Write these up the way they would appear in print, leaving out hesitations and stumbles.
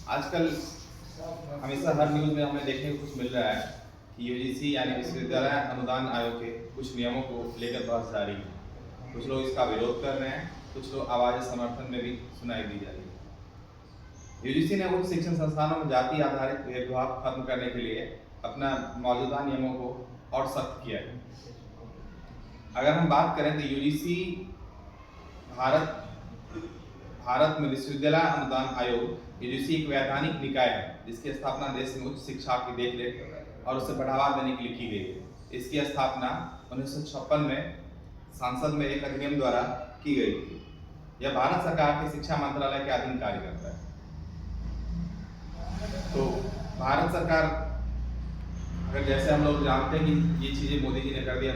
आजकल हमेशा हर न्यूज़ में हमें देखने को कुछ मिल रहा है कि यूजीसी यानी विश्वविद्यालय अनुदान आयोग के कुछ नियमों को लेकर बहस जारी है। कुछ लोग इसका विरोध कर रहे हैं, कुछ लोग आवाज़ समर्थन में भी सुनाई दी जा रही है। यूजीसी ने उच्च शिक्षण संस्थानों में जाति आधारित भेदभाव खत्म करने के लिए अपना मौजूदा नियमों को और सख्त किया है। अगर हम बात करें तो यूजीसी भारत में विश्वविद्यालय अनुदान आयोग यूजीसी एक वैधानिक निकाय है जिसकी स्थापना देश में उच्च शिक्षा की देखरेख और उसे बढ़ावा देने के लिए की गई है। इसकी स्थापना 1956 में संसद में एक अधिनियम द्वारा की गई थी। यह भारत सरकार के शिक्षा मंत्रालय के अधीन कार्य करता है। तो भारत सरकार, अगर जैसे हम लोग जानते हैं कि ये चीज़ें मोदी जी ने कर दिया,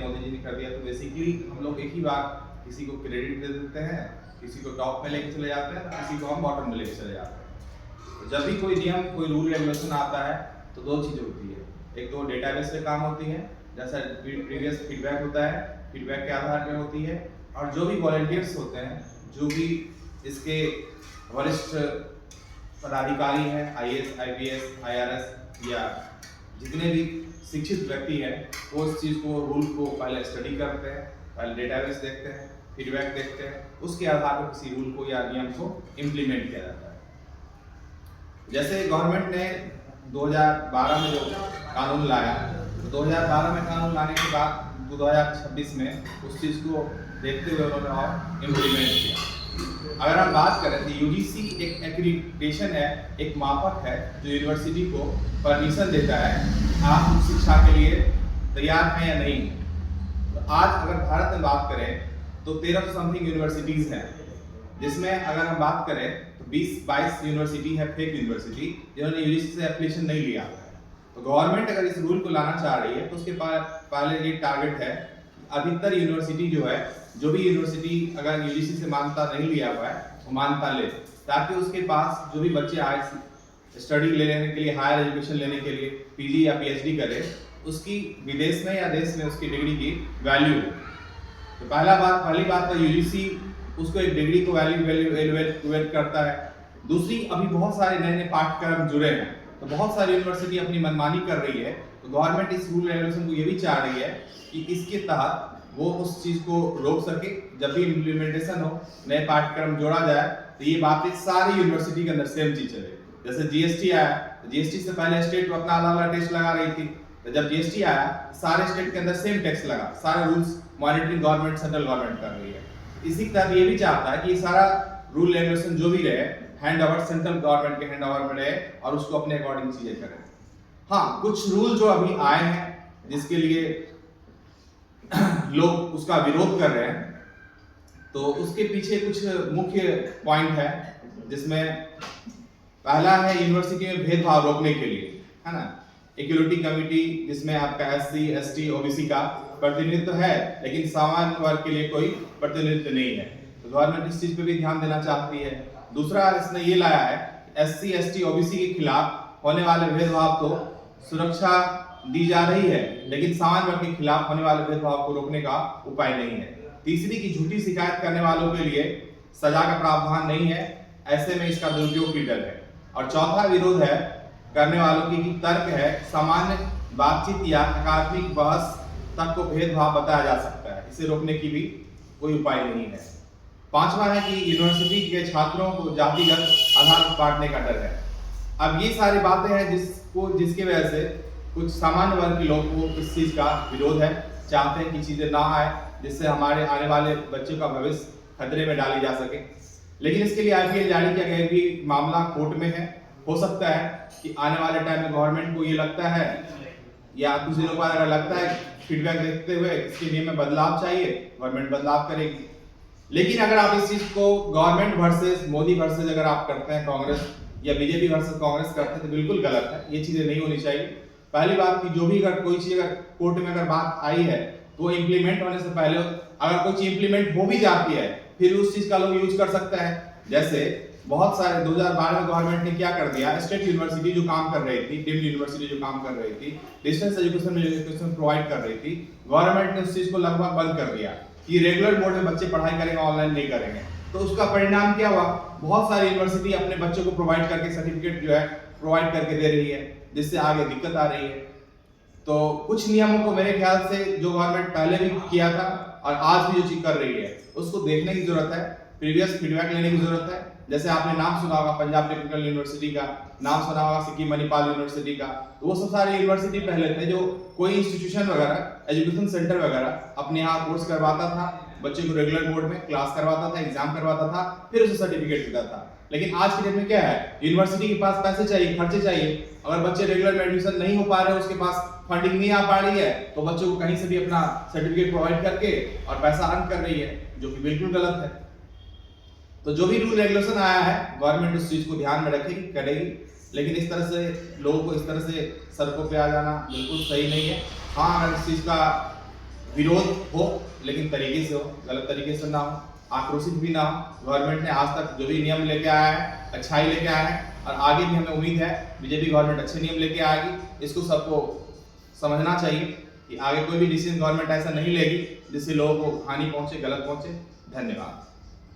तो बेसिकली हम लोग एक ही बार किसी को क्रेडिट दे देते हैं, किसी को टॉप में लेके चले जाते हैं, किसी को हम बॉटम में लेके चले जाते हैं। तो जब भी कोई नियम, कोई रूल रेगुलेशन आता है तो दो चीज़ें होती है। एक तो डेटाबेस पे काम होती है, जैसा प्रीवियस फीडबैक होता है, फीडबैक के आधार पे होती है। और जो भी वॉलंटियर्स होते हैं, जो भी इसके वरिष्ठ पदाधिकारी हैं, IAS, IPS, IRS या जितने भी शिक्षित व्यक्ति हैं, वो इस चीज़ को, रूल को पहले स्टडी करते हैं, पहले डेटाबेस देखते हैं, फीडबैक देखते हैं, उसके आधार पर किसी रूल को या नियम को इम्प्लीमेंट किया जाता है। जैसे गवर्नमेंट ने 2012 में जो कानून लाया, तो 2012 में कानून लाने के बाद 2026 में उस चीज़ को देखते हुए उन्होंने और इम्प्लीमेंट किया। अगर हम बात करें तो यूजीसी एक एक्रीडिटेशन है, एक मापक है जो यूनिवर्सिटी को परमिशन देता है आप उच्च शिक्षा के लिए तैयार हैं या नहीं। तो आज अगर भारत में बात करें तो 1300 समथिंग यूनिवर्सिटीज़ हैं, जिसमें अगर हम बात करें तो 20-22 यूनिवर्सिटी है फेक यूनिवर्सिटी जिन्होंने यूजीसी से एप्लीकेशन नहीं लिया है। तो गवर्नमेंट अगर इस रूल को लाना चाह रही है तो उसके पहले ये टारगेट है, अधिकतर यूनिवर्सिटी जो भी यूनिवर्सिटी अगर यूजीसी से मान्यता नहीं लिया हुआ है वो मान्यता ले, ताकि उसके पास जो भी बच्चे आए स्टडी लेने के लिए, हायर एजुकेशन लेने के लिए पीजी या पीएचडी करे, उसकी विदेश में या देश में उसकी डिग्री की वैल्यू हो। तो पहली बात तो यूजीसी उसको एक डिग्री को वैल्यूएट करता है। दूसरी, अभी बहुत सारे नए नए पाठ्यक्रम जुड़े हैं, तो बहुत सारी यूनिवर्सिटी अपनी मनमानी कर रही है। तो गवर्नमेंट इस रूल रेगुलेशन को ये भी चाह रही है कि इसके तहत वो उस चीज़ को रोक सके। जब भी इम्प्लीमेंटेशन हो, नए पाठ्यक्रम जोड़ा जाए, तो ये बातें सारी यूनिवर्सिटी के अंदर सेम चीज चले। जैसे जीएसटी आया, तो जीएसटी से पहले स्टेट अपना अलग टेक्स लगा रही थी, तो जब जीएसटी आया सारे स्टेट के अंदर सेम टैक्स लगा, सारे rules monitoring government, central government कर रही है। इसी के तहत ये भी चाहता है कि सारा रूल रेगुलेशन जो भी रहे हैंड ओवर सेंट्रल गवर्नमेंट के हैंड ओवर में रहे और उसको अपने अकॉर्डिंग चीजें करें। हाँ, कुछ रूल जो अभी आए हैं जिसके लिए लोग उसका विरोध कर रहे हैं, तो उसके पीछे कुछ मुख्य पॉइंट है, जिसमें पहला है यूनिवर्सिटी में भेदभाव रोकने के लिए, है ना, इक्वलिटी कमिटी, जिसमें आपका SC, ST, OBC का प्रतिनिधित्व है, लेकिन सामान्य वर्ग के लिए कोई प्रतिनिधित्व नहीं है। तो गवर्नमेंट इस चीज पे भी ध्यान देना चाहती है। दूसरा इसने ये लाया है SC, ST, OBC के खिलाफ होने वाले भेदभाव को सुरक्षा दी जा रही है, लेकिन सामान्य वर्ग के खिलाफ होने वाले भेदभाव को रोकने का उपाय नहीं है। तीसरी की झूठी शिकायत करने वालों के लिए सजा का प्रावधान नहीं है, ऐसे में इसका दुरुपयोग की डर है। और चौथा विरोध है करने वालों की तर्क है सामान्य बातचीत या अकादमिक बहस तक को भेदभाव बताया जा सकता है, इसे रोकने की भी कोई उपाय नहीं है। पांचवा है कि यूनिवर्सिटी के छात्रों को जातिगत आधार पर बांटने का डर है। अब ये सारी बातें हैं जिसकी वजह से कुछ सामान्य वर्ग के लोग को इस चीज का विरोध है, चाहते हैं कि चीजें ना आए जिससे हमारे आने वाले बच्चों का भविष्य खतरे में डाली जा सके। लेकिन इसके लिए IPL जारी किया गया, भी मामला कोर्ट में है। हो सकता है कि आने वाले टाइम में गवर्नमेंट को ये लगता है या कुछ दिनों बाद अगर लगता है फीडबैक देखते हुए इसके नियम में बदलाव चाहिए, गवर्नमेंट बदलाव करेगी। लेकिन अगर आप इस चीज को गवर्नमेंट वर्सेस मोदी वर्सेस अगर आप करते हैं, कांग्रेस या बीजेपी वर्सेस कांग्रेस करते हैं, तो बिल्कुल गलत है। ये चीजें नहीं होनी चाहिए। पहली बात कि जो भी अगर कोई चीज अगर कोर्ट में अगर बात आई है तो इम्प्लीमेंट होने से पहले अगर कोई चीज इम्प्लीमेंट हो भी जाती है फिर उस चीज का लोग यूज कर सकते हैं। जैसे बहुत सारे 2012 में गवर्नमेंट ने क्या कर दिया, स्टेट यूनिवर्सिटी जो काम कर रही थी, डीम्ड यूनिवर्सिटी जो काम कर रही थी, डिस्टेंस एजुकेशन प्रोवाइड कर रही थी, गवर्नमेंट ने उस चीज को लगभग बंद कर दिया कि रेगुलर बोर्ड में बच्चे पढ़ाई करेंगे, ऑनलाइन नहीं करेंगे। तो उसका परिणाम क्या हुआ, बहुत सारी यूनिवर्सिटी अपने बच्चों को प्रोवाइड करके सर्टिफिकेट जो है प्रोवाइड करके दे रही है, जिससे आगे दिक्कत आ रही है। तो कुछ नियमों को मेरे ख्याल से जो गवर्नमेंट पहले भी किया था और आज भी जो चीज कर रही है उसको देखने की जरूरत है, प्रीवियस फीडबैक लेने की जरूरत है। जैसे आपने नाम सुना होगा पंजाब टेक्निकल यूनिवर्सिटी का, नाम सुना होगा सिक्किम मणिपाल यूनिवर्सिटी का, तो वो सब सारे यूनिवर्सिटी पहले थे जो कोई इंस्टीट्यूशन वगैरह एजुकेशन सेंटर वगैरह अपने यहाँ कोर्स करवाता था, बच्चे को रेगुलर मोड में क्लास करवाता था, एग्जाम करवाता था, फिर उसे सर्टिफिकेट देता था। लेकिन आज के डेट में क्या है, यूनिवर्सिटी के पास पैसे चाहिए, खर्चे चाहिए, अगर बच्चे रेगुलर में एडमिशन नहीं हो पा रहे, उसके पास फंडिंग नहीं आ पा रही है, तो बच्चों को कहीं से भी अपना सर्टिफिकेट प्रोवाइड करके और पैसा अर्न कर रही है, जो कि बिल्कुल गलत है। तो जो भी रूल रेगुलेशन आया है गवर्नमेंट उस चीज को ध्यान में रखेगी, करेगी, लेकिन इस तरह से लोगों को इस तरह से सड़कों पे आ जाना बिल्कुल सही नहीं है। हाँ, अगर इस चीज का विरोध हो लेकिन तरीके से हो, गलत तरीके से ना हो, आक्रोशित भी ना हो। गवर्नमेंट ने आज तक जो भी नियम लेके आया है अच्छाई लेके आया है, और आगे भी हमें उम्मीद है बीजेपी गवर्नमेंट अच्छे नियम लेके आएगी। इसको सबको समझना चाहिए कि आगे कोई भी डिसीजन गवर्नमेंट ऐसा नहीं लेगी जिससे लोगों को हानि पहुंचे, गलत पहुंचे। धन्यवाद।